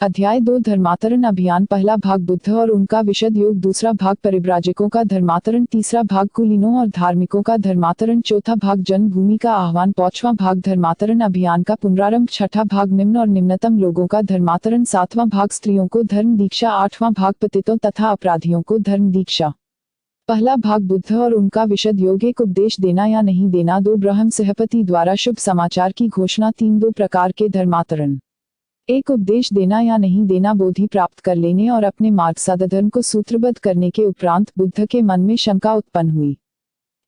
अध्याय 2 धर्मांतरण अभियान। पहला भाग बुद्ध और उनका विशद योग। दूसरा भाग परिव्राजकों का धर्मांतरण। तीसरा भाग कुलीनों और धार्मिकों का धर्मांतरण। चौथा भाग जन्मभूमि का आह्वान। पांचवा भाग धर्मांतरण अभियान का पुनरारंभ। छठा भाग निम्न और निम्नतम लोगों का धर्मांतरण। सातवां भाग स्त्रियों को धर्म दीक्षा। आठवां भाग पतितों तथा अपराधियों को धर्म दीक्षा। पहला भाग बुद्ध और उनका विशद योग। एक उपदेश देना या नहीं देना। 2 ब्रह्म सहपति द्वारा शुभ समाचार की घोषणा। 3 2 प्रकार के धर्मांतरण। एक उपदेश देना या नहीं देना। बोधि प्राप्त कर लेने और अपने मार्ग साधर्म को सूत्रबद्ध करने के उपरांत बुद्ध के मन में शंका उत्पन्न हुई।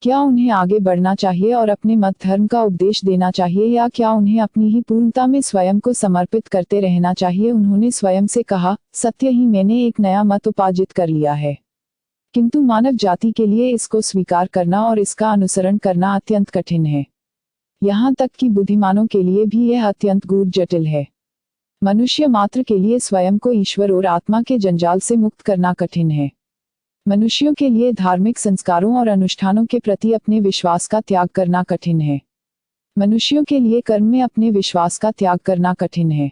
क्या उन्हें आगे बढ़ना चाहिए और अपने मत धर्म का उपदेश देना चाहिए, या क्या उन्हें अपनी ही पूर्णता में स्वयं को समर्पित करते रहना चाहिए। उन्होंने स्वयं से कहा, सत्य ही मैंने एक नया मत उपार्जित कर लिया है, किंतु मानव जाति के लिए इसको स्वीकार करना और इसका अनुसरण करना अत्यंत कठिन है। यहाँ तक कि बुद्धिमानों के लिए भी यह अत्यंत गूढ़ जटिल है। मनुष्य मात्र के लिए स्वयं को ईश्वर और आत्मा के जंजाल से मुक्त करना कठिन है। मनुष्यों के लिए धार्मिक संस्कारों और अनुष्ठानों के प्रति अपने विश्वास का त्याग करना कठिन है। मनुष्यों के लिए कर्म में अपने विश्वास का त्याग करना कठिन है।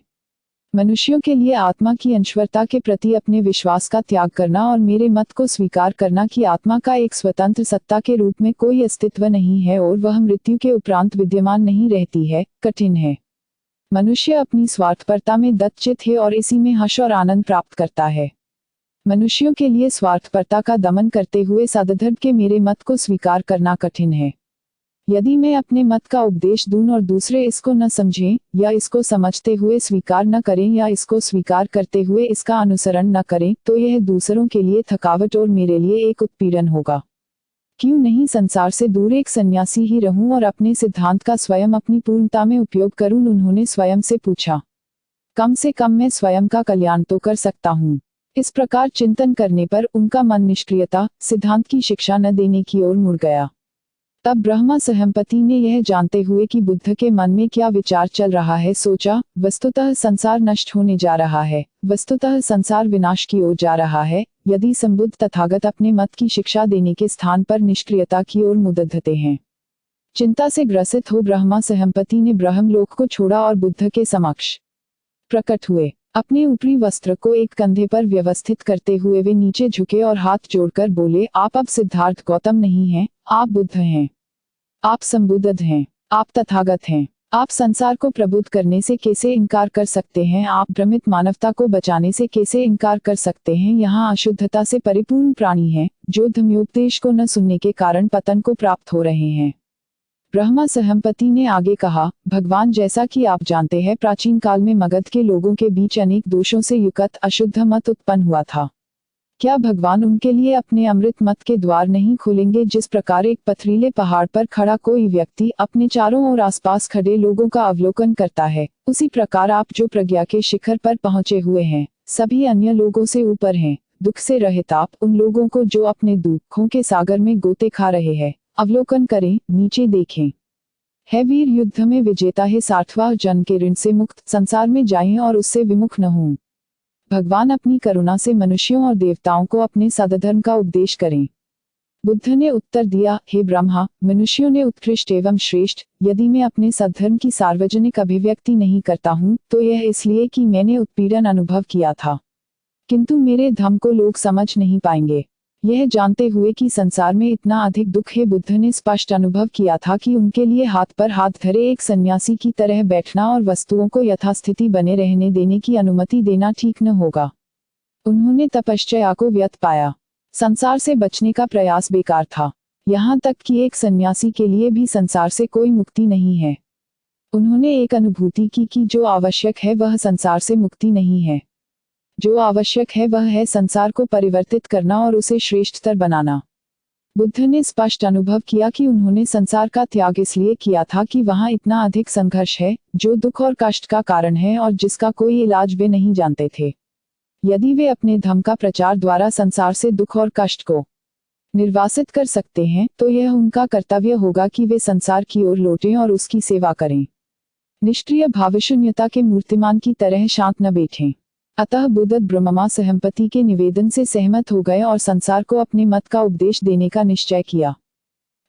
मनुष्यों के लिए आत्मा की अनश्वरता के प्रति अपने विश्वास का त्याग करना और मेरे मत को स्वीकार करना कि आत्मा का एक स्वतंत्र सत्ता के रूप में कोई अस्तित्व नहीं है और वह मृत्यु के उपरांत विद्यमान नहीं रहती है, कठिन है। मनुष्य अपनी स्वार्थपरता में दत्तचित है और इसी में हर्ष और आनंद प्राप्त करता है। मनुष्यों के लिए स्वार्थपरता का दमन करते हुए साधर्म के मेरे मत को स्वीकार करना कठिन है। यदि मैं अपने मत का उपदेश दूं और दूसरे इसको न समझें, या इसको समझते हुए स्वीकार न करें, या इसको स्वीकार करते हुए इसका अनुसरण न करें, तो यह दूसरों के लिए थकावट और मेरे लिए एक उत्पीड़न होगा। क्यों नहीं संसार से दूर एक सन्यासी ही रहूं और अपने सिद्धांत का स्वयं अपनी पूर्णता में उपयोग करूं। उन्होंने स्वयं से पूछा, कम से कम मैं स्वयं का कल्याण तो कर सकता हूं। इस प्रकार चिंतन करने पर उनका मन निष्क्रियता, सिद्धांत की शिक्षा न देने की ओर मुड़ गया। तब ब्रह्मा सहस्रपति ने यह जानते हुए कि बुद्ध के मन में क्या विचार चल रहा है, सोचा, वस्तुतः संसार नष्ट होने जा रहा है, वस्तुतः संसार विनाश की ओर जा रहा है, यदि संबुद्ध तथागत अपने मत की शिक्षा देने के स्थान पर निष्क्रियता की ओर मुद्दते हैं। चिंता से ग्रसित हो ब्रह्मा सहस्रपति ने ब्रह्मलोक को छोड़ा और बुद्ध के समक्ष प्रकट हुए। अपने ऊपरी वस्त्र को एक कंधे पर व्यवस्थित करते हुए वे नीचे झुके और हाथ जोड़कर बोले, आप अब सिद्धार्थ गौतम नहीं हैं, आप बुद्ध हैं। आप संबुद्ध हैं, आप तथागत हैं। आप संसार को प्रबुद्ध करने से कैसे इनकार कर सकते हैं? आप भ्रमित मानवता को बचाने से कैसे इनकार कर सकते हैं? यहाँ अशुद्धता से परिपूर्ण प्राणी हैं, जो धम्योपदेश को न सुनने के कारण पतन को प्राप्त हो रहे हैं। ब्रह्मा सहस्रपति ने आगे कहा, भगवान, जैसा कि आप जानते हैं, प्राचीन काल में मगध के लोगों के बीच अनेक दोषों से युक्त अशुद्ध मत उत्पन्न हुआ था। क्या भगवान उनके लिए अपने अमृत मत के द्वार नहीं खोलेंगे? जिस प्रकार एक पथरीले पहाड़ पर खड़ा कोई व्यक्ति अपने चारों ओर आसपास खड़े लोगों का अवलोकन करता है, उसी प्रकार आप जो प्रज्ञा के शिखर पर पहुंचे हुए हैं, सभी अन्य लोगों से ऊपर हैं। दुख से रहित आप उन लोगों को जो अपने दुखों के सागर में गोते खा रहे हैं, अवलोकन करें, नीचे देखें। है वीर युद्ध में विजेता है, 60वां जन्म के ऋण से मुक्त, संसार में जाएं और उससे विमुख न हों। भगवान अपनी करुणा से मनुष्यों और देवताओं को अपने सद्धर्म का उपदेश करें। बुद्ध ने उत्तर दिया, हे ब्रह्मा, मनुष्यों ने उत्कृष्ट एवं श्रेष्ठ, यदि मैं अपने सद्धर्म की सार्वजनिक अभिव्यक्ति नहीं करता हूँ, तो यह इसलिए कि मैंने उत्पीड़न अनुभव किया था, किंतु मेरे धम्म को लोग समझ नहीं पाएंगे। यह जानते हुए कि संसार में इतना अधिक दुख है, बुद्ध ने स्पष्ट अनुभव किया था कि उनके लिए हाथ पर हाथ धरे एक सन्यासी की तरह बैठना और वस्तुओं को यथास्थिति बने रहने देने की अनुमति देना ठीक न होगा। उन्होंने तपश्चर्या को व्यर्थ पाया। संसार से बचने का प्रयास बेकार था। यहाँ तक कि एक सन्यासी के लिए भी संसार से कोई मुक्ति नहीं है। उन्होंने एक अनुभूति की कि जो आवश्यक है वह संसार से मुक्ति नहीं है। जो आवश्यक है वह है संसार को परिवर्तित करना और उसे श्रेष्ठतर बनाना। बुद्ध ने स्पष्ट अनुभव किया कि उन्होंने संसार का त्याग इसलिए किया था कि वहाँ इतना अधिक संघर्ष है, जो दुख और कष्ट का कारण है और जिसका कोई इलाज वे नहीं जानते थे। यदि वे अपने धम्म का प्रचार द्वारा संसार से दुख और कष्ट को निर्वासित कर सकते हैं, तो यह उनका कर्तव्य होगा कि वे संसार की ओर लौटें और उसकी सेवा करें। निष्क्रिय भावशून्यता के मूर्तिमान की तरह शांत न बैठें। अतः बुद्ध ब्रह्मा सहस्रपति के निवेदन से सहमत हो गए और संसार को अपने मत का उपदेश देने का निश्चय किया।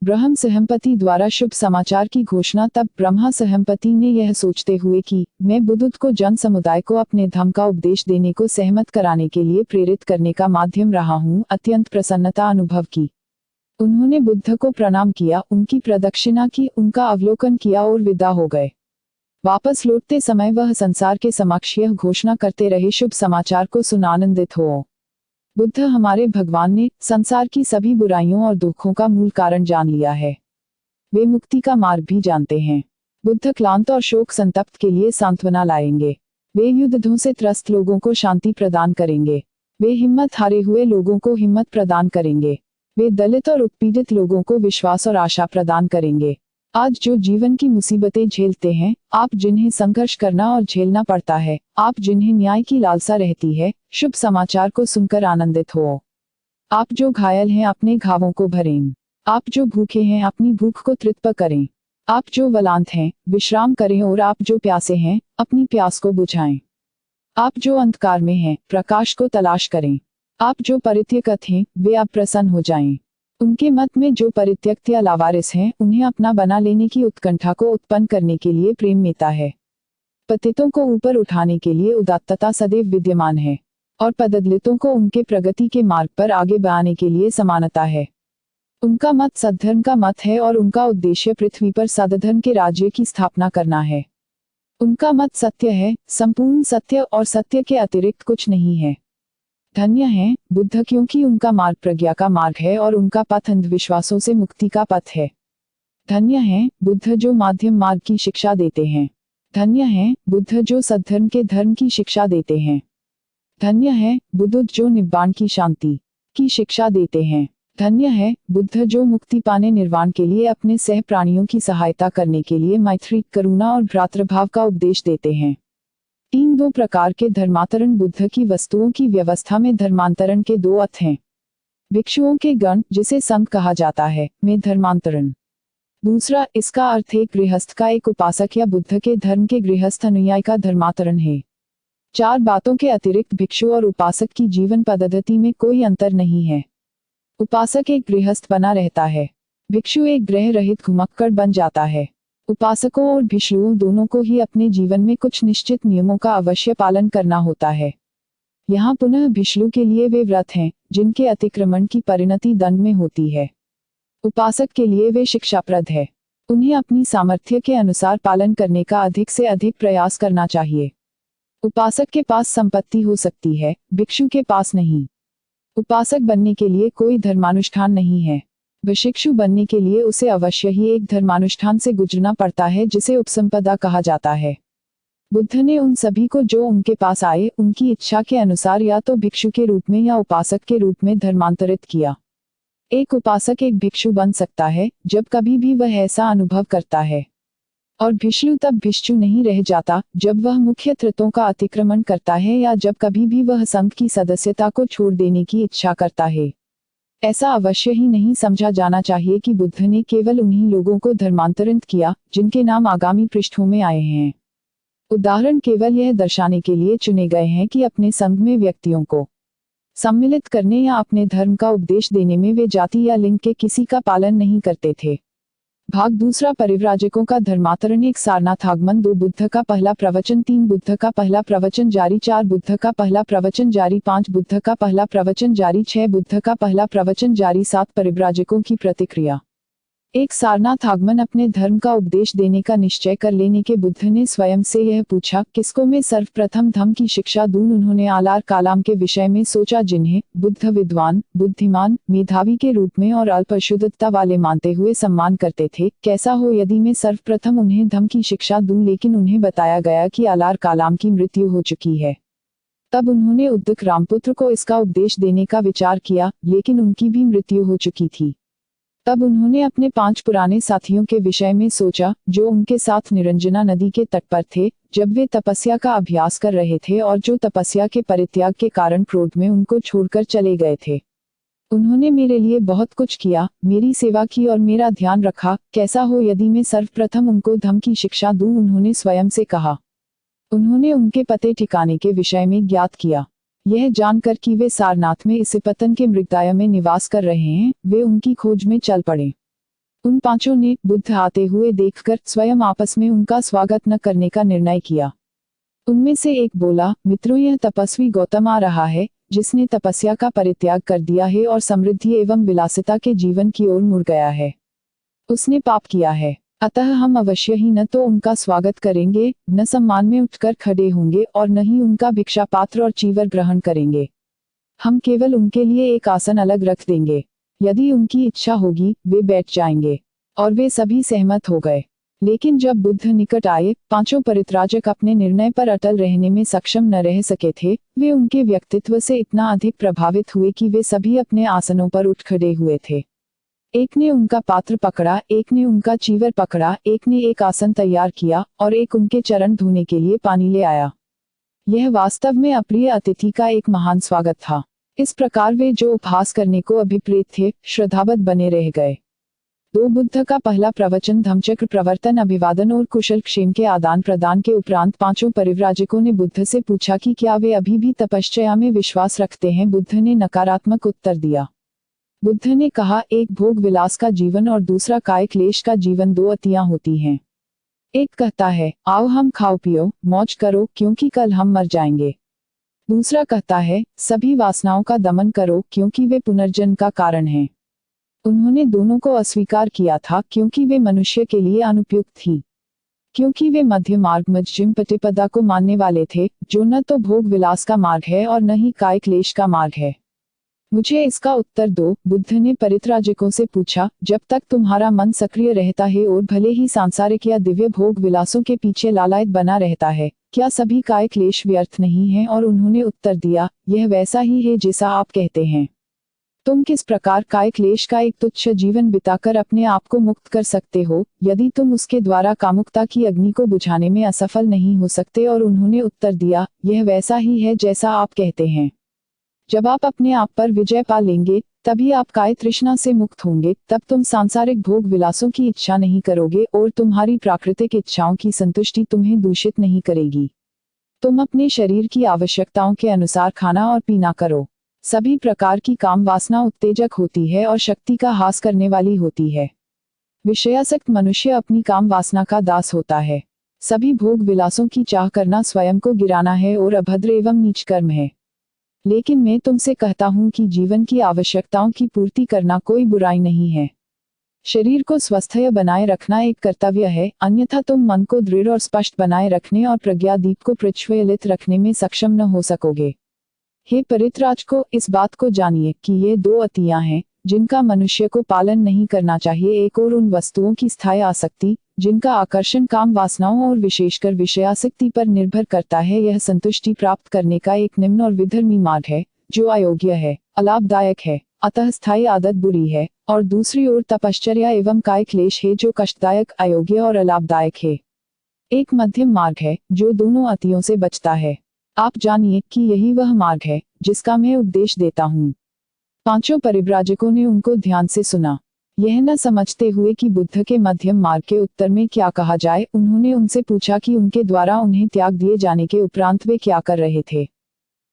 ब्रह्म सहम्पति द्वारा शुभ समाचार की घोषणा। तब ब्रह्मा सहम्पति ने यह सोचते हुए कि मैं बुद्ध को जन समुदाय को अपने धर्म का उपदेश देने को सहमत कराने के लिए प्रेरित करने का माध्यम रहा हूँ, अत्यंत प्रसन्नता अनुभव की। उन्होंने बुद्ध को प्रणाम किया, उनकी प्रदक्षिणा की, उनका अवलोकन किया और विदा हो गए। वापस लौटते समय वह संसार के समक्ष यह घोषणा करते रहे, शुभ समाचार को सुन आनंदित हो। बुद्ध हमारे भगवान ने संसार की सभी बुराइयों और दुखों का मूल कारण जान लिया है। वे मुक्ति का मार्ग भी जानते हैं। बुद्ध क्लांत और शोक संतप्त के लिए सांत्वना लाएंगे। वे युद्धों से त्रस्त लोगों को शांति प्रदान करेंगे। वे हिम्मत हारे हुए लोगों को हिम्मत प्रदान करेंगे। वे दलित और उत्पीड़ित लोगों को विश्वास और आशा प्रदान करेंगे। आज जो जीवन की मुसीबतें झेलते हैं, आप जिन्हें संघर्ष करना और झेलना पड़ता है, आप जिन्हें न्याय की लालसा रहती है, शुभ समाचार को सुनकर आनंदित हो। आप जो घायल हैं, अपने घावों को भरें। आप जो भूखे हैं, अपनी भूख को तृप्त करें। आप जो वलांत हैं, विश्राम करें, और आप जो प्यासे हैं, अपनी प्यास को बुझाएं। आप जो अंधकार में हैं, प्रकाश को तलाश करें। आप जो परित्यक्त हैं, वे अब प्रसन्न हो जाएं। उनके मत में जो परित्यक्त या लावारिस हैं, उन्हें अपना बना लेने की उत्कंठा को उत्पन्न करने के लिए प्रेम मिलता है। पतितों को ऊपर उठाने के लिए उदात्तता सदैव विद्यमान है, और पददलितों को उनके प्रगति के मार्ग पर आगे बढ़ाने के लिए समानता है। उनका मत सद्धर्म का मत है और उनका उद्देश्य पृथ्वी पर सद्धर्म के राज्य की स्थापना करना है। उनका मत सत्य है, संपूर्ण सत्य, और सत्य के अतिरिक्त कुछ नहीं है। धन्य हैं बुद्ध, क्योंकि उनका मार्ग प्रज्ञा का मार्ग है और उनका पथ अंधविश्वासों से मुक्ति का पथ है। धन्य हैं बुद्ध जो माध्यम मार्ग की शिक्षा देते हैं। धन्य हैं बुद्ध जो सद्धर्म के धर्म की शिक्षा देते हैं। धन्य है बुद्ध जो निब्बाण की शांति की शिक्षा देते हैं। धन्य है बुद्ध जो मुक्ति पाने निर्वाण के लिए अपने सह प्राणियों की सहायता करने के लिए मैत्री, करुणा और भ्रातृभाव का उपदेश देते हैं। दो प्रकार के धर्मांतरण। बुद्ध की वस्तुओं की व्यवस्था में धर्मांतरण के दो अर्थ हैं। भिक्षुओं के गण, जिसे संघ कहा जाता है, में धर्मांतरण। दूसरा, इसका अर्थ एक गृहस्थ का एक उपासक या बुद्ध के धर्म के गृहस्थ अनुयायी का धर्मांतरण है। चार बातों के अतिरिक्त भिक्षु और उपासक की जीवन पद्धति में कोई अंतर नहीं है। उपासक एक गृहस्थ बना रहता है, भिक्षु एक ग्रह रहित घुमक्कड़ बन जाता है। उपासकों और भिक्षुओं दोनों को ही अपने जीवन में कुछ निश्चित नियमों का अवश्य पालन करना होता है। यहाँ पुनः भिक्षु के लिए वे व्रत हैं, जिनके अतिक्रमण की परिणति दंड में होती है। उपासक के लिए वे शिक्षाप्रद है। उन्हें अपनी सामर्थ्य के अनुसार पालन करने का अधिक से अधिक प्रयास करना चाहिए। उपासक के पास संपत्ति हो सकती है, भिक्षु के पास नहीं। उपासक बनने के लिए कोई धर्मानुष्ठान नहीं है। भिक्षु बनने के लिए उसे अवश्य ही एक धर्मानुष्ठान से गुजरना पड़ता है, जिसे उपसंपदा कहा जाता है। बुद्ध ने उन सभी को जो उनके पास आए, उनकी इच्छा के अनुसार या तो भिक्षु के रूप में या उपासक के रूप में धर्मांतरित किया। एक उपासक एक भिक्षु बन सकता है जब कभी भी वह ऐसा अनुभव करता है, और भिक्षु तब भिक्षु नहीं रह जाता जब वह मुख्य त्रितों का अतिक्रमण करता है या जब कभी भी वह संघ की सदस्यता को छोड़ देने की इच्छा करता है। ऐसा अवश्य ही नहीं समझा जाना चाहिए कि बुद्ध ने केवल उन्हीं लोगों को धर्मांतरित किया जिनके नाम आगामी पृष्ठों में आए हैं। उदाहरण केवल यह दर्शाने के लिए चुने गए हैं कि अपने संघ में व्यक्तियों को सम्मिलित करने या अपने धर्म का उपदेश देने में वे जाति या लिंग के किसी का पालन नहीं करते थे। भाग दूसरा, परिव्राजकों का धर्मांतरण। 1 सारनाथ आगमन। 2 बुद्ध का पहला प्रवचन। 3 बुद्ध का पहला प्रवचन जारी। 4 बुद्ध का पहला प्रवचन जारी। 5 बुद्ध का पहला प्रवचन जारी। 6 बुद्ध का पहला प्रवचन जारी। 7 परिव्राजकों की प्रतिक्रिया। 1 सारनाथ आगमन। अपने धर्म का उपदेश देने का निश्चय कर लेने के बुद्ध ने स्वयं से यह पूछा, किसको मैं सर्वप्रथम धम्म की शिक्षा दूं। उन्होंने आलार कालाम के विषय में सोचा, जिन्हें बुद्ध विद्वान, बुद्धिमान, मेधावी के रूप में और अल्प शुद्धता वाले मानते हुए सम्मान करते थे। कैसा हो यदि मैं सर्वप्रथम उन्हें धम्म की शिक्षा दूं, लेकिन उन्हें बताया गया कि आलार कालाम की मृत्यु हो चुकी है। तब उन्होंने उद्दक रामपुत्र को इसका उपदेश देने का विचार किया, लेकिन उनकी भी मृत्यु हो चुकी थी। तब उन्होंने अपने 5 पुराने साथियों के विषय में सोचा, जो उनके साथ निरंजना नदी के तट पर थे जब वे तपस्या का अभ्यास कर रहे थे, और जो तपस्या के परित्याग के कारण क्रोध में उनको छोड़कर चले गए थे। उन्होंने मेरे लिए बहुत कुछ किया, मेरी सेवा की और मेरा ध्यान रखा। कैसा हो यदि मैं सर्वप्रथम उनको धम्म की शिक्षा दूं, उन्होंने स्वयं से कहा। उन्होंने उनके पते ठिकाने के विषय में ज्ञात किया। यह जानकर कि वे सारनाथ में इस पतन के मृगदाया में निवास कर रहे हैं, वे उनकी खोज में चल पड़े। उन पांचों ने बुद्ध आते हुए देखकर स्वयं आपस में उनका स्वागत न करने का निर्णय किया। उनमें से एक बोला, मित्रों, यह तपस्वी गौतम आ रहा है, जिसने तपस्या का परित्याग कर दिया है और समृद्धि एवं विलासिता के जीवन की ओर मुड़ गया है। उसने पाप किया है, अतः हम अवश्य ही न तो उनका स्वागत करेंगे, न सम्मान में उठकर खड़े होंगे और न ही उनका भिक्षा पात्र और चीवर ग्रहण करेंगे। हम केवल उनके लिए एक आसन अलग रख देंगे। यदि उनकी इच्छा होगी वे बैठ जाएंगे। और वे सभी सहमत हो गए। लेकिन जब बुद्ध निकट आए, पांचों परित्राजक अपने निर्णय पर अटल रहने में सक्षम न रह सके थे। वे उनके व्यक्तित्व से इतना अधिक प्रभावित हुए कि वे सभी अपने आसनों पर उठ खड़े हुए थे। एक ने उनका पात्र पकड़ा, एक ने उनका चीवर पकड़ा, एक ने एक आसन तैयार किया और एक उनके चरण धोने के लिए पानी ले आया। यह वास्तव में अप्रिय अतिथि का एक महान स्वागत था। इस प्रकार वे जो उपहास करने को अभिप्रेत थे, श्रद्धावत बने रह गए। बुद्ध का पहला प्रवचन धम्मचक्र प्रवर्तन, अभिवादन और कुशल क्षेम के आदान प्रदान के उपरांत पांचों परिव्राजकों ने बुद्ध से पूछा कि क्या वे अभी भी तपश्चर्या में विश्वास रखते हैं। बुद्ध ने नकारात्मक उत्तर दिया। बुद्ध ने कहा, एक भोग विलास का जीवन और दूसरा काय क्लेश का जीवन, दो अतियां होती हैं। एक कहता है, आओ हम खाओ पियो मौज करो क्योंकि कल हम मर जाएंगे। दूसरा कहता है, सभी वासनाओं का दमन करो क्योंकि वे पुनर्जन्म का कारण हैं। उन्होंने दोनों को अस्वीकार किया था क्योंकि वे मनुष्य के लिए अनुपयुक्त थी। क्योंकि वे मध्य मार्ग मध्यम प्रतिपदा को मानने वाले थे, जो न तो भोग विलास का मार्ग है और न ही काय क्लेश का मार्ग है। मुझे इसका उत्तर दो, बुद्ध ने परित्राजकों से पूछा। जब तक तुम्हारा मन सक्रिय रहता है और भले ही सांसारिक या दिव्य भोग विलासों के पीछे लालायित बना रहता है, क्या सभी काय क्लेश व्यर्थ नहीं है? और उन्होंने उत्तर दिया, यह वैसा ही है जैसा आप कहते हैं। तुम किस प्रकार काय क्लेश का एक तुच्छ जीवन बिताकर अपने आप को मुक्त कर सकते हो, यदि तुम उसके द्वारा कामुकता की अग्नि को बुझाने में असफल नहीं हो सकते? और उन्होंने उत्तर दिया, यह वैसा ही है जैसा आप कहते हैं। जब आप अपने आप पर विजय पा लेंगे, तभी आप काय तृष्णा से मुक्त होंगे। तब तुम सांसारिक भोग विलासों की इच्छा नहीं करोगे और तुम्हारी प्राकृतिक इच्छाओं की संतुष्टि तुम्हें दूषित नहीं करेगी। तुम अपने शरीर की आवश्यकताओं के अनुसार खाना और पीना करो। सभी प्रकार की काम वासना उत्तेजक होती है और शक्ति का हास करने वाली होती है। विषयासक्त मनुष्य अपनी काम वासना का दास होता है। सभी भोग विलासों की चाह करना स्वयं को गिराना है और अभद्र एवं नीच कर्म है। लेकिन मैं तुमसे कहता हूँ कि जीवन की आवश्यकताओं की पूर्ति करना कोई बुराई नहीं है। शरीर को स्वस्थ बनाए रखना एक कर्तव्य है, अन्यथा तुम मन को दृढ़ और स्पष्ट बनाए रखने और प्रज्ञादीप को प्रज्वलित रखने में सक्षम न हो सकोगे। हे परित्राजकों, इस बात को जानिए कि ये दो अतियां हैं जिनका मनुष्य को पालन नहीं करना चाहिए। एक और उन वस्तुओं की स्थायी आसक्ति, जिनका आकर्षण काम वासनाओं और विशेषकर विषयासक्ति पर निर्भर करता है। यह संतुष्टि प्राप्त करने का एक निम्न और विधर्मी मार्ग है, जो अयोग्य है, अलाभदायक है, अतः स्थायी आदत बुरी है। और दूसरी ओर तपश्चर्या एवं काय क्लेश है, जो कष्टदायक, अयोग्य और अलाभदायक है। एक मध्यम मार्ग है, जो दोनों अतियों से बचता है। आप जानिए कि यही वह मार्ग है जिसका मैं उपदेश देता हूँ। पांचों परिव्राजकों ने उनको ध्यान से सुना। यह न समझते हुए कि बुद्ध के मध्यम मार्ग के उत्तर में क्या कहा जाए, उन्होंने उनसे पूछा कि उनके द्वारा उन्हें त्याग दिए जाने के उपरांत वे क्या कर रहे थे।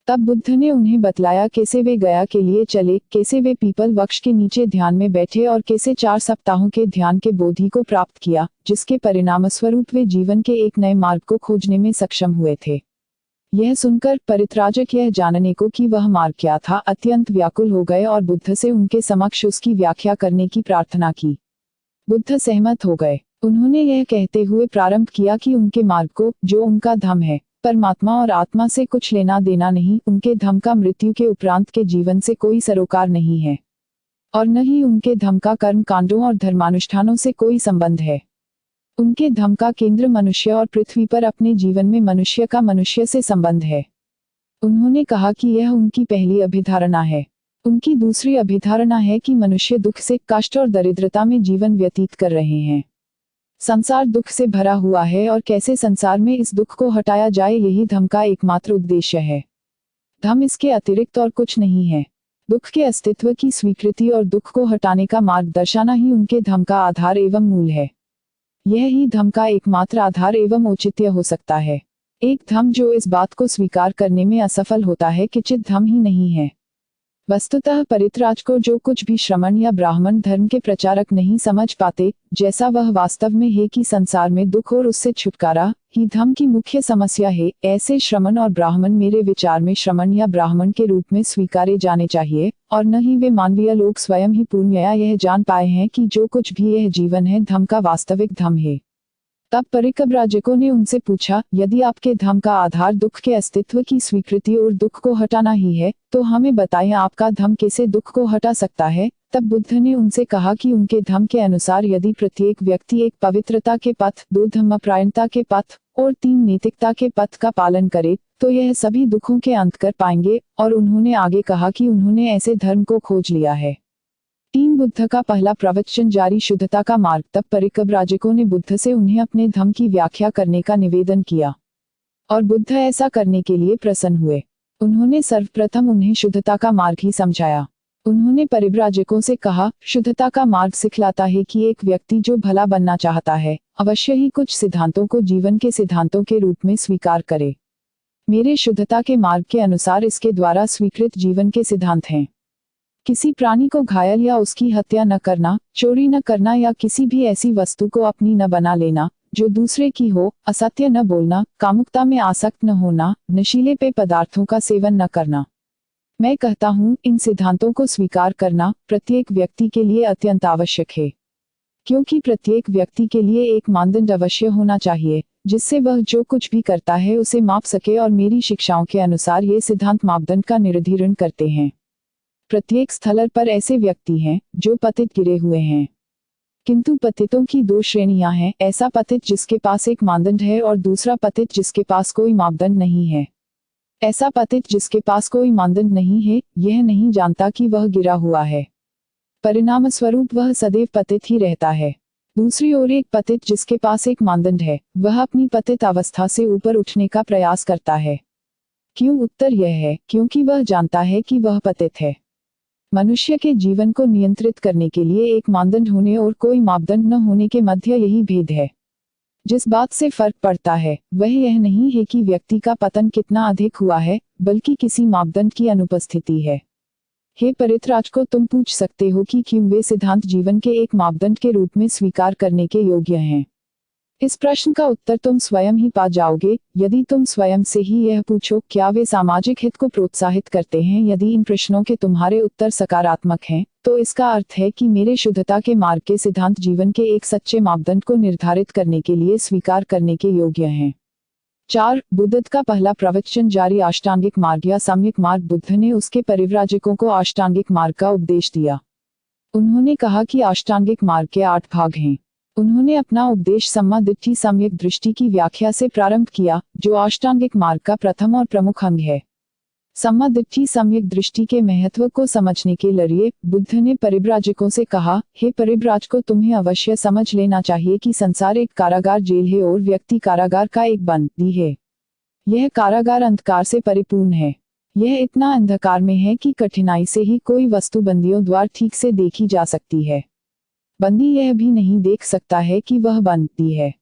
तब बुद्ध ने उन्हें बतलाया कैसे वे गया के लिए चले, कैसे वे पीपल वृक्ष के नीचे ध्यान में बैठे और कैसे 4 सप्ताहों के ध्यान के बोधि को प्राप्त किया, जिसके परिणामस्वरूप वे जीवन के एक नए मार्ग को खोजने में सक्षम हुए थे। यह सुनकर परित्राजक यह जानने को कि वह मार्ग क्या था, अत्यंत व्याकुल हो गए और बुद्ध से उनके समक्ष उसकी व्याख्या करने की प्रार्थना की। बुद्ध सहमत हो गए। उन्होंने यह कहते हुए प्रारंभ किया कि उनके मार्ग को, जो उनका धम्म है, परमात्मा और आत्मा से कुछ लेना देना नहीं, उनके धम्म का मृत्यु के उपरांत के जीवन से कोई सरोकार नहीं है, और न ही उनके धम्म का कर्म कांडों और धर्मानुष्ठानों से कोई संबंध है। उनके धम्म का केंद्र मनुष्य और पृथ्वी पर अपने जीवन में मनुष्य का मनुष्य से संबंध है। उन्होंने कहा कि यह उनकी पहली अभिधारणा है। उनकी दूसरी अभिधारणा है कि मनुष्य दुख से, कष्ट और दरिद्रता में जीवन व्यतीत कर रहे हैं। संसार दुख से भरा हुआ है और कैसे संसार में इस दुख को हटाया जाए, यही धम्म का एकमात्र उद्देश्य है। धम्म इसके अतिरिक्त और कुछ नहीं है। दुख के अस्तित्व की स्वीकृति और दुख को हटाने का मार्ग दर्शाना ही उनके धम्म का आधार एवं मूल है। यह ही धम्म का एकमात्र आधार एवं औचित्य हो सकता है। एक धम्म जो इस बात को स्वीकार करने में असफल होता है कि चित धम्म ही नहीं है, वस्तुतः परित्राज को जो कुछ भी श्रमण या ब्राह्मण धर्म के प्रचारक नहीं समझ पाते, जैसा वह वास्तव में है कि संसार में दुख और उससे छुटकारा ही धर्म की मुख्य समस्या है, ऐसे श्रमण और ब्राह्मण मेरे विचार में श्रमण या ब्राह्मण के रूप में स्वीकारे जाने चाहिए, और न ही वे मानवीय लोग स्वयं ही पूर्णतया यह जान पाए हैं कि जो कुछ भी यह जीवन है धर्म का वास्तविक धर्म है। तब परिव्राजकों ने उनसे पूछा, यदि आपके धर्म का आधार दुख के अस्तित्व की स्वीकृति और दुख को हटाना ही है, तो हमें बताएं आपका धर्म कैसे दुख को हटा सकता है। तब बुद्ध ने उनसे कहा कि उनके धर्म के अनुसार यदि प्रत्येक व्यक्ति एक पवित्रता के पथ, 2 धर्मपरायणता के पथ और 3 नैतिकता के पथ का पालन करे, तो यह सभी दुखों के अंत कर पाएंगे। और उन्होंने आगे कहा कि उन्होंने ऐसे धर्म को खोज लिया है। 3 बुद्ध का पहला प्रवचन जारी शुद्धता का मार्ग। तब परिव्राजकों ने बुद्ध से उन्हें अपने धर्म की व्याख्या करने का निवेदन किया, और बुद्ध ऐसा करने के लिए प्रसन्न हुए। उन्होंने सर्वप्रथम उन्हें शुद्धता का मार्ग ही समझाया। उन्होंने परिव्राजकों से कहा, शुद्धता का मार्ग सिखलाता है कि एक व्यक्ति जो भला बनना चाहता है, अवश्य ही कुछ सिद्धांतों को जीवन के सिद्धांतों के रूप में स्वीकार करे। मेरे शुद्धता के मार्ग के अनुसार इसके द्वारा स्वीकृत जीवन के सिद्धांत हैं: किसी प्राणी को घायल या उसकी हत्या न करना, चोरी न करना या किसी भी ऐसी वस्तु को अपनी न बना लेना जो दूसरे की हो, असत्य न बोलना, कामुकता में आसक्त न होना, नशीले पेय पदार्थों का सेवन न करना। मैं कहता हूँ, इन सिद्धांतों को स्वीकार करना प्रत्येक व्यक्ति के लिए अत्यंत आवश्यक है, क्योंकि प्रत्येक व्यक्ति के लिए एक मानदंड अवश्य होना चाहिए जिससे वह जो कुछ भी करता है उसे माप सके, और मेरी शिक्षाओं के अनुसार ये सिद्धांत मापदंड का निर्धारण करते हैं। प्रत्येक स्थल पर ऐसे व्यक्ति हैं जो पतित गिरे हुए हैं, किंतु पतितों की 2 श्रेणियां हैं, ऐसा पतित जिसके पास एक मानदंड है और दूसरा पतित जिसके पास कोई मापदंड नहीं है। ऐसा पतित जिसके पास कोई मानदंड नहीं है, यह नहीं जानता कि वह गिरा हुआ है, परिणाम स्वरूप वह सदैव पतित ही रहता है। दूसरी ओर एक पतित जिसके पास एक मानदंड है, वह अपनी पतित अवस्था से ऊपर उठने का प्रयास करता है। क्यों? उत्तर यह है, क्योंकि वह जानता है कि वह पतित है। मनुष्य के जीवन को नियंत्रित करने के लिए एक मानदंड होने और कोई मापदंड न होने के मध्य यही भेद है। जिस बात से फर्क पड़ता है वह यह नहीं है कि व्यक्ति का पतन कितना अधिक हुआ है, बल्कि किसी मापदंड की अनुपस्थिति है। हे परित्राज को तुम पूछ सकते हो कि क्यों वे सिद्धांत जीवन के एक मापदंड के रूप में स्वीकार करने के योग्य हैं। इस प्रश्न का उत्तर तुम स्वयं ही पा जाओगे यदि तुम स्वयं से ही यह पूछो, क्या वे सामाजिक हित को प्रोत्साहित करते हैं। यदि इन प्रश्नों के तुम्हारे उत्तर सकारात्मक हैं, तो इसका अर्थ है कि मेरे शुद्धता के मार्ग के सिद्धांत जीवन के एक सच्चे मापदंड को निर्धारित करने के लिए स्वीकार करने के योग्य हैं। 4. बुद्ध का पहला प्रवचन जारी अष्टांगिक मार्ग या सम्यक मार्ग। बुद्ध ने उसके परिव्राजकों को अष्टांगिक मार्ग का उपदेश दिया। उन्होंने कहा कि अष्टांगिक मार्ग के 8 भाग हैं। उन्होंने अपना उपदेश सम्मा दिट्ठी सम्यक दृष्टि की व्याख्या से प्रारंभ किया, जो अष्टांगिक मार्ग का प्रथम और प्रमुख अंग है। सम्मा दिट्ठी सम्यक दृष्टि के महत्व को समझने के लिए बुद्ध ने परिव्राजकों से कहा, हे परिव्राजकों, तुम्हें अवश्य समझ लेना चाहिए कि संसार एक कारागार जेल है और व्यक्ति कारागार का एक बंदी है। यह कारागार अंधकार से परिपूर्ण है। यह इतना अंधकार में है कि कठिनाई से ही कोई वस्तु बंदियों द्वारा ठीक से देखी जा सकती है। बंदी यह भी नहीं देख सकता है कि वह बंदी है।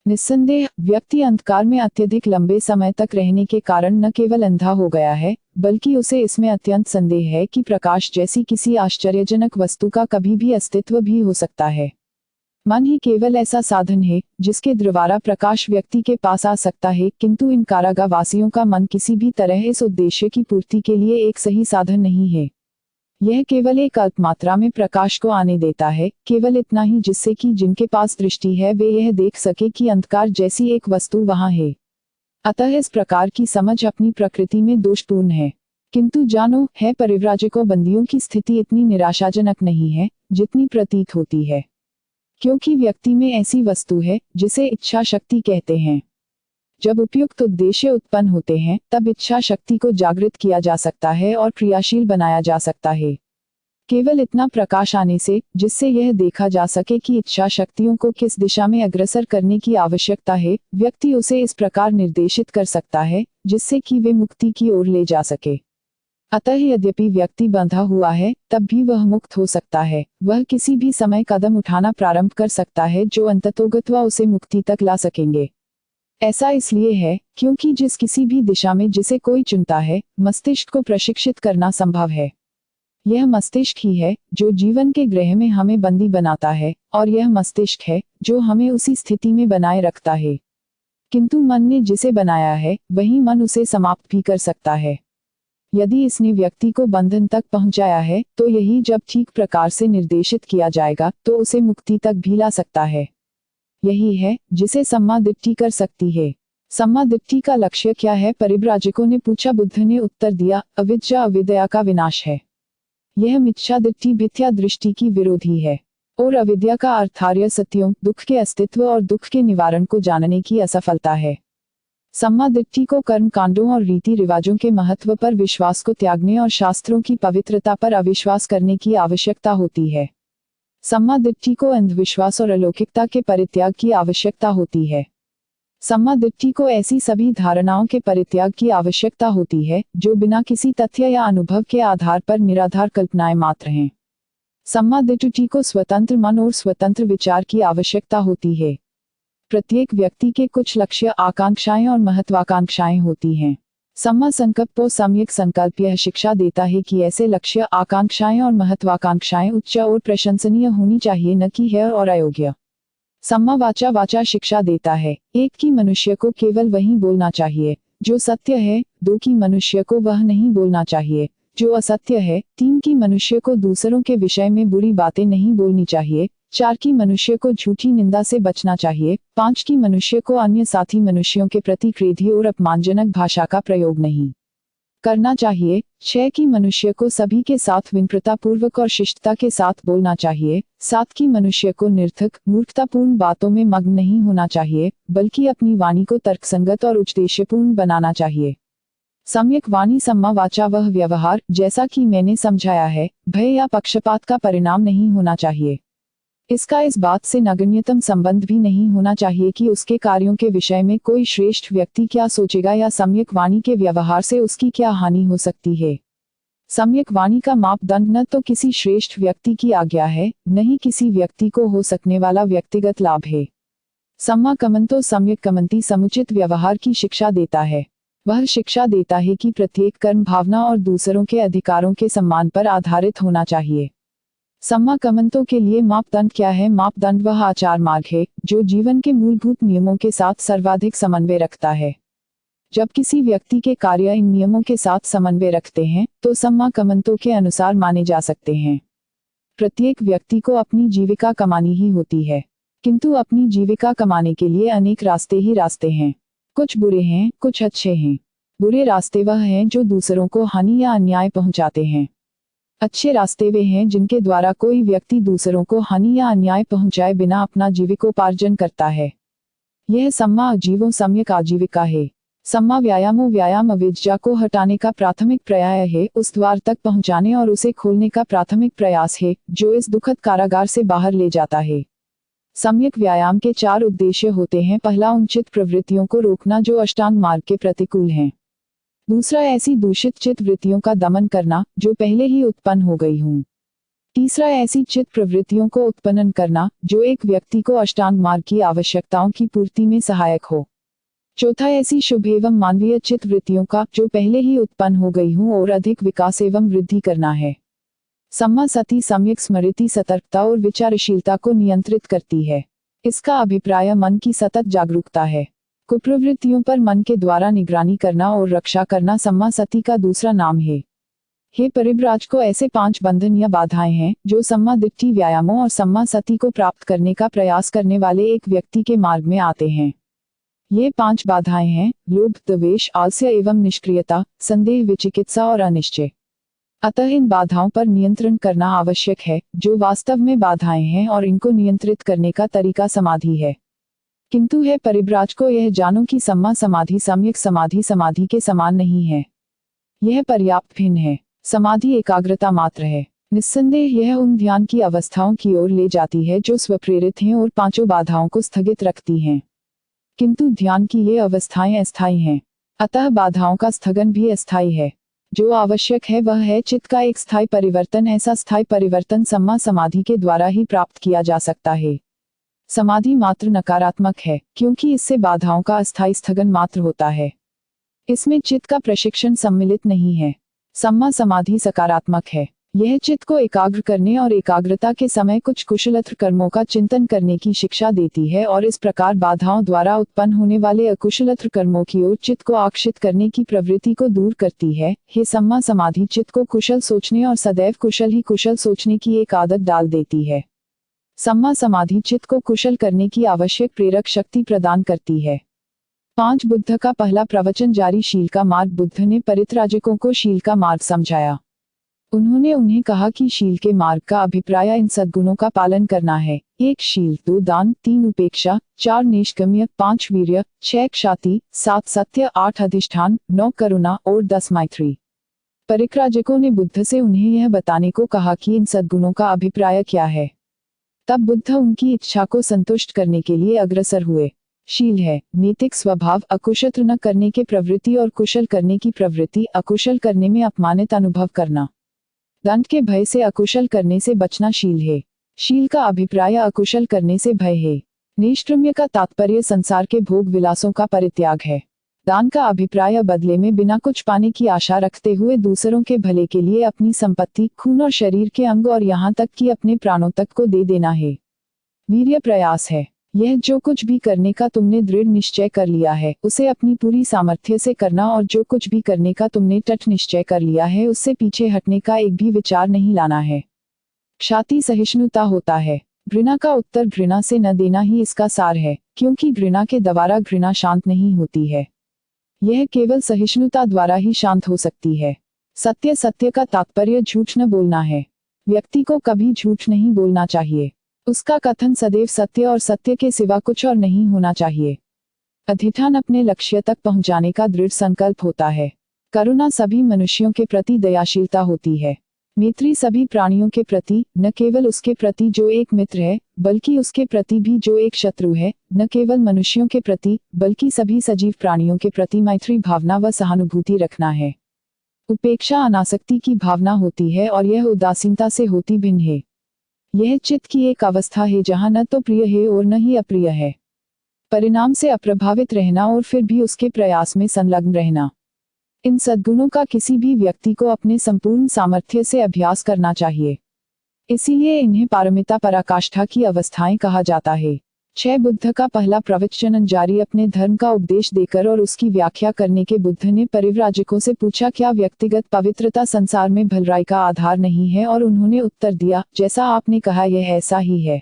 निस्संदेह व्यक्ति अंधकार में अत्यधिक लंबे समय तक रहने के कारण न केवल अंधा हो गया है, बल्कि उसे इसमें अत्यंत संदेह है कि प्रकाश जैसी किसी आश्चर्यजनक वस्तु का कभी भी अस्तित्व भी हो सकता है। मन ही केवल ऐसा साधन है जिसके द्वारा प्रकाश व्यक्ति के पास आ सकता है, किंतु इन कारागारवासियों का मन किसी भी तरह इस उद्देश्य की पूर्ति के लिए एक सही साधन नहीं है। यह केवल एक अल्प मात्रा में प्रकाश को आने देता है, केवल इतना ही जिससे कि जिनके पास दृष्टि है वे यह देख सके कि अंधकार जैसी एक वस्तु वहां है। अतः इस प्रकार की समझ अपनी प्रकृति में दोषपूर्ण है। किंतु जानो, है परिव्राजकों, बंदियों की स्थिति इतनी निराशाजनक नहीं है जितनी प्रतीत होती है, क्योंकि व्यक्ति में ऐसी वस्तु है जिसे इच्छा शक्ति कहते हैं। जब उपयुक्त उद्देश्य उत्पन्न होते हैं तब इच्छा शक्ति को जागृत किया जा सकता है और क्रियाशील बनाया जा सकता है। केवल इतना प्रकाश आने से जिससे यह देखा जा सके कि इच्छा शक्तियों को किस दिशा में अग्रसर करने की आवश्यकता है, व्यक्ति उसे इस प्रकार निर्देशित कर सकता है जिससे कि वे मुक्ति की ओर ले जा सके। अतः यद्यपि व्यक्ति बंधा हुआ है तब भी वह मुक्त हो सकता है। वह किसी भी समय कदम उठाना प्रारंभ कर सकता है जो अंततोगत्वा उसे मुक्ति तक ला सकेंगे। ऐसा इसलिए है क्योंकि जिस किसी भी दिशा में जिसे कोई चुनता है, मस्तिष्क को प्रशिक्षित करना संभव है। यह मस्तिष्क ही है जो जीवन के ग्रह में हमें बंदी बनाता है, और यह मस्तिष्क है जो हमें उसी स्थिति में बनाए रखता है। किंतु मन ने जिसे बनाया है वही मन उसे समाप्त भी कर सकता है। यदि इसने व्यक्ति को बंधन तक पहुंचाया है तो यही जब ठीक प्रकार से निर्देशित किया जाएगा तो उसे मुक्ति तक भी ला सकता है। यही है जिसे सम्मा दिट्ठी कर सकती है। सम्मा दिट्ठी का लक्ष्य क्या है? परिव्राजकों ने पूछा। बुद्ध ने उत्तर दिया, अविद्या अविद्या का विनाश है। यह मिथ्या दिट्ठी मिथ्या दृष्टि की विरोधी है, और अविद्या का अर्थार्य सत्यों, दुख के अस्तित्व और दुख के निवारण को जानने की असफलता है। सम्मा दिट्ठी को कर्म कांडों और रीति रिवाजों के महत्व पर विश्वास को त्यागने और शास्त्रों की पवित्रता पर अविश्वास करने की आवश्यकता होती है। सम्मा दिट्ठी को अंधविश्वास और अलौकिकता के परित्याग की आवश्यकता होती है। सम्मा दिट्ठी को ऐसी सभी धारणाओं के परित्याग की आवश्यकता होती है जो बिना किसी तथ्य या अनुभव के आधार पर निराधार कल्पनाएं मात्र हैं। सम्मा दिट्ठी को स्वतंत्र मन और स्वतंत्र विचार की आवश्यकता होती है। प्रत्येक व्यक्ति के कुछ लक्ष्य, आकांक्षाएं और महत्वाकांक्षाएं होती हैं। सम्मा संकल्पो सम्यक संकल्प यह शिक्षा देता है कि ऐसे लक्ष्य, आकांक्षाएं और महत्वाकांक्षाएं उच्च और प्रशंसनीय होनी चाहिए, न कि है और अयोग्य। सम्मा वाचा वाचा शिक्षा देता है, एक की मनुष्य को केवल वही बोलना चाहिए जो सत्य है, दो की मनुष्य को वह नहीं बोलना चाहिए जो असत्य है, तीन की मनुष्य को दूसरों के विषय में बुरी बातें नहीं बोलनी चाहिए, चार की मनुष्य को झूठी निंदा से बचना चाहिए, पांच की मनुष्य को अन्य साथी मनुष्यों के प्रति क्रोधी और अपमानजनक भाषा का प्रयोग नहीं करना चाहिए, छह की मनुष्य को सभी के साथ विनम्रता पूर्वक और शिष्टता के साथ बोलना चाहिए, सात की मनुष्य को निर्थक मूर्खतापूर्ण बातों में मग्न नहीं होना चाहिए बल्कि अपनी वाणी को तर्कसंगत और उद्देश्यपूर्ण बनाना चाहिए। सम्यक वाणी सम्मा वाचा वह व्यवहार, जैसा कि मैंने समझाया है, भय या पक्षपात का परिणाम नहीं होना चाहिए। इसका इस बात से नगण्यतम संबंध भी नहीं होना चाहिए कि उसके कार्यों के विषय में कोई श्रेष्ठ व्यक्ति क्या सोचेगा या सम्यक वाणी के व्यवहार से उसकी क्या हानि हो सकती है। सम्यक वाणी का मापदंड न तो किसी श्रेष्ठ व्यक्ति की आज्ञा है, न ही किसी व्यक्ति को हो सकने वाला व्यक्तिगत लाभ है। सम्मा कमंतो सम्यक कमंती समुचित व्यवहार की शिक्षा देता है। वह शिक्षा देता है कि प्रत्येक कर्म भावना और दूसरों के अधिकारों के सम्मान पर आधारित होना चाहिए। सम्मा कमंतों के लिए मापदंड क्या है? मापदंड वह आचार मार्ग है जो जीवन के मूलभूत नियमों के साथ सर्वाधिक समन्वय रखता है। जब किसी व्यक्ति के कार्य इन नियमों के साथ समन्वय रखते हैं तो सम्मा कमंतों के अनुसार माने जा सकते हैं। प्रत्येक व्यक्ति को अपनी जीविका कमानी ही होती है, किंतु अपनी जीविका कमाने के लिए अनेक रास्ते हैं। कुछ बुरे हैं, कुछ अच्छे हैं। बुरे रास्ते वह हैं जो दूसरों को हानि या अन्याय पहुंचाते हैं। अच्छे रास्ते वे हैं जिनके द्वारा कोई व्यक्ति दूसरों को हानि या अन्याय पहुंचाए बिना अपना जीविकोपार्जन करता है। यह सम्मा आजीवो सम्यक आजीविका है। सम्मा व्यायामो व्यायाम अविद्या को हटाने का प्राथमिक प्रयास है, उस द्वार तक पहुंचाने और उसे खोलने का प्राथमिक प्रयास है जो इस दुखद कारागार से बाहर ले जाता है। सम्यक व्यायाम के 4 उद्देश्य होते हैं। पहला, उचित प्रवृत्तियों को रोकना जो अष्टांग मार्ग के प्रतिकूल हैं। दूसरा, ऐसी दूषित चित्त वृत्तियों का दमन करना जो पहले ही उत्पन्न हो गई हों। तीसरा, ऐसी चित्त प्रवृत्तियों को उत्पन्न करना जो एक व्यक्ति को अष्टांग मार्ग की आवश्यकताओं की पूर्ति में सहायक हो। चौथा, ऐसी शुभ एवं मानवीय चित्त वृत्तियों का जो पहले ही उत्पन्न हो गई हों और अधिक विकास एवं वृद्धि करना है। सम्मा सती सम्यक स्मृति सतर्कता और विचारशीलता को नियंत्रित करती है। इसका अभिप्राय मन की सतत जागरूकता है। कुप्रवृत्तियों पर मन के द्वारा निगरानी करना और रक्षा करना सम्मा सती का दूसरा नाम है। हे परिव्राज को ऐसे 5 बंधन या बाधाएं हैं जो सम्मा दिट्ठी व्यायामों और सम्मा सती को प्राप्त करने का प्रयास करने वाले एक व्यक्ति के मार्ग में आते हैं। ये 5 बाधाएं हैं: लोभ, द्वेष, आलस्य एवं निष्क्रियता, संदेह, विचिकित्सा और अनिश्चय। अतः इन बाधाओं पर नियंत्रण करना आवश्यक है जो वास्तव में बाधाएं हैं, और इनको नियंत्रित करने का तरीका समाधि है। किंतु है परिव्राज को यह जानो कि सम्मा समाधि सम्यक समाधि समाधि के समान नहीं है। यह पर्याप्त भिन्न है। समाधि एकाग्रता मात्र है। निस्संदेह यह उन ध्यान की अवस्थाओं की ओर ले जाती है जो स्वप्रेरित हैं और 5 बाधाओं को स्थगित रखती हैं। किंतु ध्यान की ये अवस्थाएं अस्थायी हैं, अतः बाधाओं का स्थगन भी अस्थायी है। जो आवश्यक है वह है चित्त का एक स्थायी परिवर्तन। ऐसा स्थायी परिवर्तन सम्मा समाधि के द्वारा ही प्राप्त किया जा सकता है। समाधि मात्र नकारात्मक है क्योंकि इससे बाधाओं का अस्थायी स्थगन मात्र होता है। इसमें चित्त का प्रशिक्षण सम्मिलित नहीं है। सम्मा समाधि सकारात्मक है। यह चित्त को एकाग्र करने और एकाग्रता के समय कुछ कुशलत्र कर्मों का चिंतन करने की शिक्षा देती है और इस प्रकार बाधाओं द्वारा उत्पन्न होने वाले अकुशलत्र कर्मों की ओर चित्त को आकर्षित करने की प्रवृत्ति को दूर करती है। हे सम्मा समाधि चित्त को कुशल सोचने और सदैव कुशल ही कुशल सोचने की एक आदत डाल देती है। सम्मा समाधि चित्त को कुशल करने की आवश्यक प्रेरक शक्ति प्रदान करती है। 5 बुद्ध का पहला प्रवचन जारी। शील का मार्ग। बुद्ध ने परित्राजकों को शील का मार्ग समझाया। उन्होंने उन्हें कहा कि शील के मार्ग का अभिप्राय इन सद्गुणों का पालन करना है। 1 शील, 2 दान, 3 उपेक्षा, 4 निष्काम्य, 5 वीर्य, 6 क्षाति, 7 सत्य, 8 अधिष्ठान, 9 करुणा और 10 मैत्री। परित्राजकों ने बुद्ध से उन्हें यह बताने को कहा कि इन सद्गुणों का अभिप्राय क्या है। तब बुद्ध उनकी इच्छा को संतुष्ट करने के लिए अग्रसर हुए। शील है नैतिक स्वभाव, अकुशल न करने के प्रवृत्ति और कुशल करने की प्रवृत्ति। अकुशल करने में अपमानित अनुभव करना, दंड के भय से अकुशल करने से बचना शील है। शील का अभिप्राय अकुशल करने से भय है। निष्काम्य का तात्पर्य संसार के भोग विलासों का परित्याग है। दान का अभिप्राय बदले में बिना कुछ पाने की आशा रखते हुए दूसरों के भले के लिए अपनी संपत्ति, खून और शरीर के अंग और यहाँ तक कि अपने प्राणों तक को दे देना है। वीर्य प्रयास है यह जो कुछ भी करने का तुमने दृढ़ निश्चय कर लिया है उसे अपनी पूरी सामर्थ्य से करना, और जो कुछ भी करने का तुमने तट निश्चय कर लिया है उससे पीछे हटने का एक भी विचार नहीं लाना है। क्षाति सहिष्णुता होता है। घृणा का उत्तर घृणा से न देना ही इसका सार है, क्योंकि घृणा के द्वारा घृणा शांत नहीं होती है। यह केवल सहिष्णुता द्वारा ही शांत हो सकती है। सत्य, सत्य का तात्पर्य झूठ न बोलना है। व्यक्ति को कभी झूठ नहीं बोलना चाहिए। उसका कथन सदैव सत्य और सत्य के सिवा कुछ और नहीं होना चाहिए। अधिष्ठान अपने लक्ष्य तक पहुंचाने का दृढ़ संकल्प होता है। करुणा सभी मनुष्यों के प्रति दयाशीलता होती है। मैत्री सभी प्राणियों के प्रति, न केवल उसके प्रति जो एक मित्र है बल्कि उसके प्रति भी जो एक शत्रु है। न केवल मनुष्यों के प्रति बल्कि सभी सजीव प्राणियों के प्रति मैत्री भावना व सहानुभूति रखना है। उपेक्षा अनासक्ति की भावना होती है और यह उदासीनता से होती भिन्न है। यह चित्त की एक अवस्था है जहाँ न तो प्रिय है और न ही अप्रिय है। परिणाम से अप्रभावित रहना और फिर भी उसके प्रयास में संलग्न रहना। इन सद्गुणों का किसी भी व्यक्ति को अपने संपूर्ण सामर्थ्य से अभ्यास करना चाहिए। इसीलिए इन्हें पारमिता पराकाष्ठा की अवस्थाएं कहा जाता है। 6 बुद्ध का पहला प्रवचन जारी। अपने धर्म का उपदेश देकर और उसकी व्याख्या करने के बुद्ध ने परिव्राजकों से पूछा, क्या व्यक्तिगत पवित्रता संसार में भलाई का आधार नहीं है? और उन्होंने उत्तर दिया, जैसा आपने कहा यह ऐसा ही है।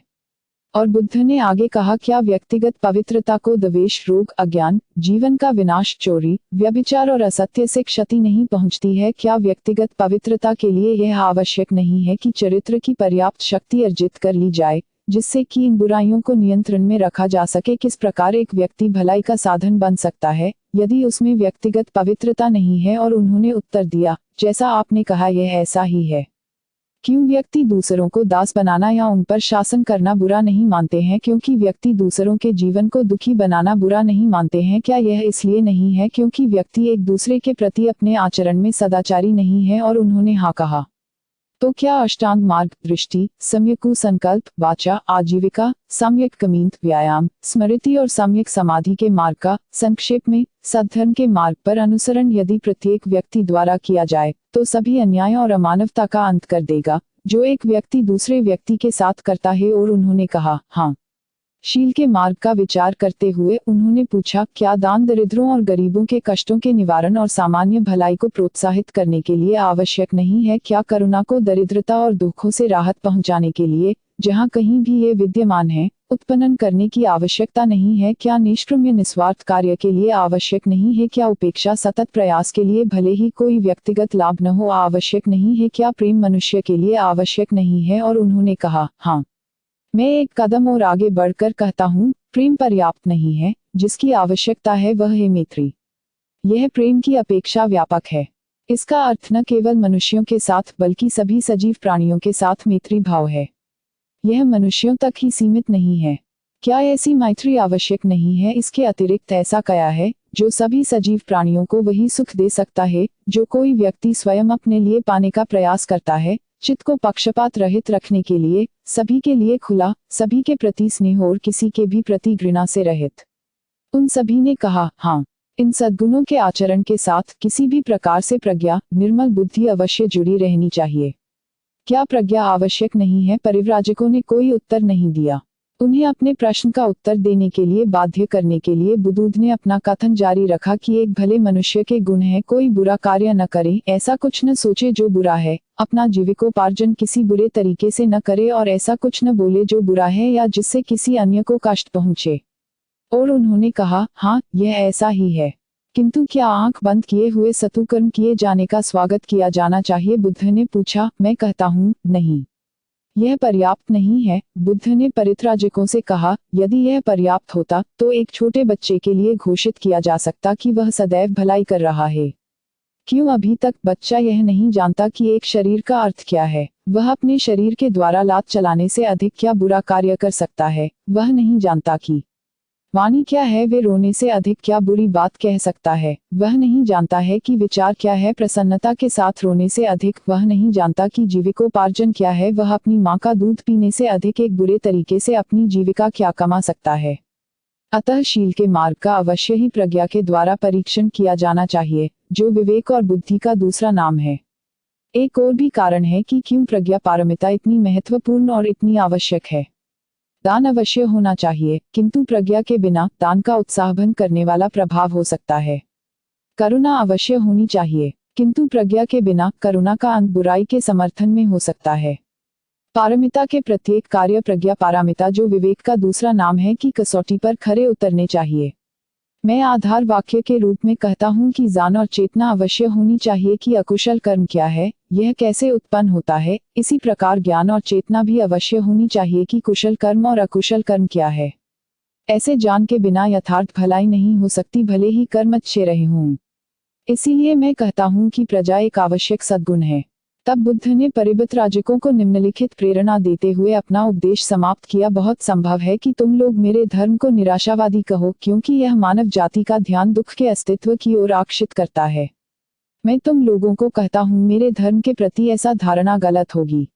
और बुद्ध ने आगे कहा, क्या व्यक्तिगत पवित्रता को द्वेष, रोग, अज्ञान, जीवन का विनाश, चोरी, व्यभिचार और असत्य से क्षति नहीं पहुंचती है? क्या व्यक्तिगत पवित्रता के लिए यह आवश्यक नहीं है कि चरित्र की पर्याप्त शक्ति अर्जित कर ली जाए जिससे कि इन बुराइयों को नियंत्रण में रखा जा सके? किस प्रकार एक व्यक्ति भलाई का साधन बन सकता है यदि उसमें व्यक्तिगत पवित्रता नहीं है? और उन्होंने उत्तर दिया, जैसा आपने कहा यह ऐसा ही है। क्यों व्यक्ति दूसरों को दास बनाना या उन पर शासन करना बुरा नहीं मानते हैं? क्योंकि व्यक्ति दूसरों के जीवन को दुखी बनाना बुरा नहीं मानते हैं। क्या यह इसलिए नहीं है क्योंकि व्यक्ति एक दूसरे के प्रति अपने आचरण में सदाचारी नहीं है? और उन्होंने हाँ कहा। तो क्या अष्टांग मार्ग, दृष्टि, सम्यक संकल्प, वाचा, आजीविका, सम्यक कमींत, व्यायाम, स्मृति और सम्यक समाधि के मार्ग का संक्षेप में सद्धर्म के मार्ग पर अनुसरण यदि प्रत्येक व्यक्ति द्वारा किया जाए तो सभी अन्याय और अमानवता का अंत कर देगा जो एक व्यक्ति दूसरे व्यक्ति के साथ करता है? और उन्होंने कहा हाँ। शील के मार्ग का विचार करते हुए उन्होंने पूछा, क्या दान दरिद्रों और गरीबों के कष्टों के निवारण और सामान्य भलाई को प्रोत्साहित करने के लिए आवश्यक नहीं है? क्या करुणा को दरिद्रता और दुखों से राहत पहुंचाने के लिए, जहां कहीं भी ये विद्यमान है, उत्पन्न करने की आवश्यकता नहीं है? क्या निष्काम्य निस्वार्थ कार्य के लिए आवश्यक नहीं है? क्या उपेक्षा सतत प्रयास के लिए भले ही कोई व्यक्तिगत लाभ न हो आवश्यक नहीं है? क्या प्रेम मनुष्य के लिए आवश्यक नहीं है? और उन्होंने कहा हाँ। मैं एक कदम और आगे बढ़कर कहता हूँ, प्रेम पर्याप्त नहीं है, जिसकी आवश्यकता है वह है मैत्री। यह प्रेम की अपेक्षा व्यापक है। इसका अर्थ न केवल मनुष्यों के साथ बल्कि सभी सजीव प्राणियों के साथ मैत्री भाव है। यह मनुष्यों तक ही सीमित नहीं है। क्या ऐसी मैत्री आवश्यक नहीं है? इसके अतिरिक्त ऐसा क्या है जो सभी सजीव प्राणियों को वही सुख दे सकता है जो कोई व्यक्ति स्वयं अपने लिए पाने का प्रयास करता है? चित्त को पक्षपात रहित रखने के लिए, सभी के लिए खुला, सभी के प्रति स्नेह और किसी के भी प्रति घृणा से रहित। उन सभी ने कहा हाँ। इन सद्गुणों के आचरण के साथ किसी भी प्रकार से प्रज्ञा, निर्मल बुद्धि अवश्य जुड़ी रहनी चाहिए। क्या प्रज्ञा आवश्यक नहीं है? परिव्राजकों ने कोई उत्तर नहीं दिया। उन्हें अपने प्रश्न का उत्तर देने के लिए बाध्य करने के लिए बुद्ध ने अपना कथन जारी रखा कि एक भले मनुष्य के गुण है, कोई बुरा कार्य न करे, ऐसा कुछ न सोचे जो बुरा है, अपना जीविकोपार्जन किसी बुरे तरीके से न करे और ऐसा कुछ न बोले जो बुरा है या जिससे किसी अन्य को कष्ट पहुंचे। और उन्होंने कहा, हाँ, यह ऐसा ही है, किंतु क्या आंख बंद किए हुए सतुकर्म किए जाने का स्वागत किया जाना चाहिए? बुद्ध ने पूछा। मैं कहता हूँ, नहीं, यह पर्याप्त नहीं है। बुद्ध ने परित्राजकों से कहा, यदि यह पर्याप्त होता तो एक छोटे बच्चे के लिए घोषित किया जा सकता कि वह सदैव भलाई कर रहा है। क्यों अभी तक बच्चा यह नहीं जानता कि एक शरीर का अर्थ क्या है? वह अपने शरीर के द्वारा लात चलाने से अधिक क्या बुरा कार्य कर सकता है? वह नहीं जानता कि वाणी क्या है, वे रोने से अधिक क्या बुरी बात कह सकता है? वह नहीं जानता है कि विचार क्या है, प्रसन्नता के साथ रोने से अधिक? वह नहीं जानता कि जीविकोपार्जन क्या है, वह अपनी माँ का दूध पीने से अधिक एक बुरे तरीके से अपनी जीविका क्या कमा सकता है? अतः शील के मार्ग का अवश्य ही प्रज्ञा के द्वारा परीक्षण किया जाना चाहिए, जो विवेक और बुद्धि का दूसरा नाम है। एक और भी कारण है कि क्यों प्रज्ञा पारमिता इतनी महत्वपूर्ण और इतनी आवश्यक है। दान अवश्य होना चाहिए, किंतु प्रज्ञा के बिना दान का उत्साहभंग करने वाला प्रभाव हो सकता है। करुणा अवश्य होनी चाहिए, किंतु प्रज्ञा के बिना करुणा का अंत बुराई के समर्थन में हो सकता है। पारमिता के प्रत्येक कार्य प्रज्ञा पारमिता, जो विवेक का दूसरा नाम है, की कसौटी पर खरे उतरने चाहिए। मैं आधार वाक्य के रूप में कहता हूँ कि ज्ञान और चेतना अवश्य होनी चाहिए कि अकुशल कर्म क्या है, यह कैसे उत्पन्न होता है। इसी प्रकार ज्ञान और चेतना भी अवश्य होनी चाहिए कि कुशल कर्म और अकुशल कर्म क्या है। ऐसे ज्ञान के बिना यथार्थ भलाई नहीं हो सकती, भले ही कर्म अच्छे रहे हों। इसीलिए मैं कहता हूँ कि प्रजा एक आवश्यक सद्गुण है। तब बुद्ध ने परिव्राजकों को निम्नलिखित प्रेरणा देते हुए अपना उपदेश समाप्त किया। बहुत संभव है कि तुम लोग मेरे धर्म को निराशावादी कहो, क्योंकि यह मानव जाति का ध्यान दुख के अस्तित्व की ओर आकर्षित करता है। मैं तुम लोगों को कहता हूँ, मेरे धर्म के प्रति ऐसा धारणा गलत होगी।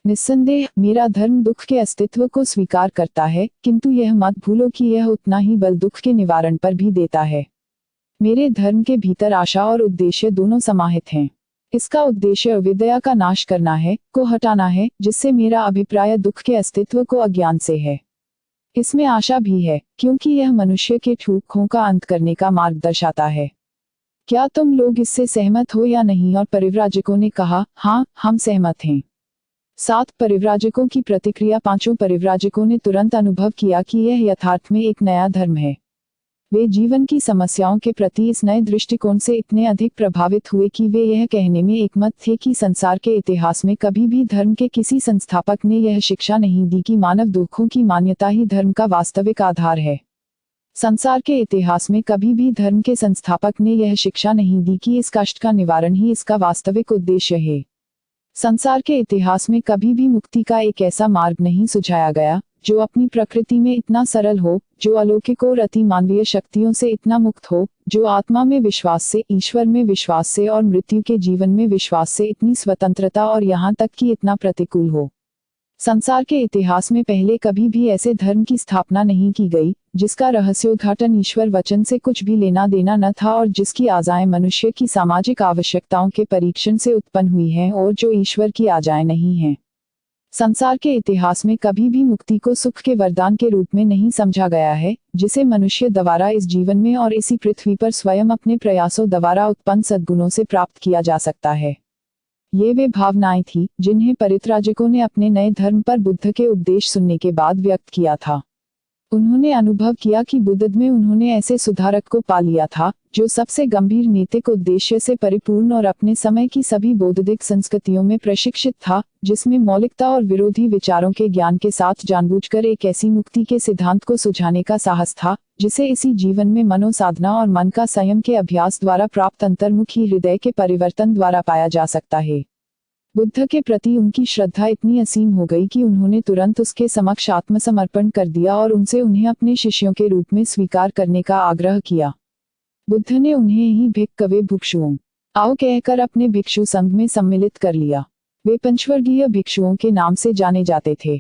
निस्संदेह मेरा धर्म दुख के अस्तित्व को स्वीकार करता है, किंतु यह मत भूलो कि यह उतना ही बल दुख के निवारण पर भी देता है। मेरे धर्म के भीतर आशा और उद्देश्य दोनों समाहित हैं। इसका उद्देश्य अविद्या का नाश करना है, को हटाना है, जिससे मेरा अभिप्राय दुख के अस्तित्व को अज्ञान से है। इसमें आशा भी है, क्योंकि यह मनुष्य के ठूकों का अंत करने का मार्ग दर्शाता है। क्या तुम लोग इससे सहमत हो या नहीं? और परिव्राजकों ने कहा, हाँ, हम सहमत हैं। 7 परिव्राजकों की प्रतिक्रिया। 5 परिव्राजकों ने तुरंत अनुभव किया कि यह यथार्थ में एक नया धर्म है। वे जीवन की समस्याओं के प्रति इस नए दृष्टिकोण से इतने अधिक प्रभावित हुए कि वे यह कहने में एकमत थे कि संसार के इतिहास में कभी भी धर्म के किसी संस्थापक ने यह शिक्षा नहीं दी कि मानव दुखों की मान्यता ही धर्म का वास्तविक आधार है। संसार के इतिहास में कभी भी धर्म के संस्थापक ने यह शिक्षा नहीं दी कि इस कष्ट का निवारण ही इसका वास्तविक उद्देश्य है। संसार के इतिहास में कभी भी मुक्ति का एक ऐसा मार्ग नहीं सुझाया गया जो अपनी प्रकृति में इतना सरल हो, जो अलौकिक और अति मानवीय शक्तियों से इतना मुक्त हो, जो आत्मा में विश्वास से, ईश्वर में विश्वास से और मृत्यु के जीवन में विश्वास से इतनी स्वतंत्रता और यहाँ तक कि इतना प्रतिकूल हो। संसार के इतिहास में पहले कभी भी ऐसे धर्म की स्थापना नहीं की गई जिसका रहस्योद्घाटन ईश्वर वचन से कुछ भी लेना देना न था और जिसकी आजाएं मनुष्य की सामाजिक आवश्यकताओं के परीक्षण से उत्पन्न हुई हैं और जो ईश्वर की आजाएं नहीं हैं। संसार के इतिहास में कभी भी मुक्ति को सुख के वरदान के रूप में नहीं समझा गया है, जिसे मनुष्य द्वारा इस जीवन में और इसी पृथ्वी पर स्वयं अपने प्रयासों द्वारा उत्पन्न सद्गुणों से प्राप्त किया जा सकता है। ये वे भावनाएं थी जिन्हें परित्राजकों ने अपने नए धर्म पर बुद्ध के उपदेश सुनने के बाद व्यक्त किया था। उन्होंने अनुभव किया कि बुद्ध में उन्होंने ऐसे सुधारक को पा लिया था जो सबसे गंभीर नैतिक उद्देश्य से परिपूर्ण और अपने समय की सभी बौद्धिक संस्कृतियों में प्रशिक्षित था, जिसमें मौलिकता और विरोधी विचारों के ज्ञान के साथ जानबूझकर एक ऐसी मुक्ति के सिद्धांत को सुझाने का साहस था जिसे इसी जीवन में मनोसाधना और मन का संयम के अभ्यास द्वारा प्राप्त अंतर्मुखी हृदय के परिवर्तन द्वारा पाया जा सकता है। बुद्ध के प्रति उनकी श्रद्धा इतनी असीम हो गई कि उन्होंने तुरंत उसके समक्ष आत्मसमर्पण कर दिया और उनसे उन्हें अपने शिष्यों के रूप में स्वीकार करने का आग्रह किया। बुद्ध ने उन्हें ही भिक्खवे भिक्षुओं आओ कहकर अपने भिक्षु संघ में सम्मिलित कर लिया। वे पंचवर्गीय भिक्षुओं के नाम से जाने जाते थे।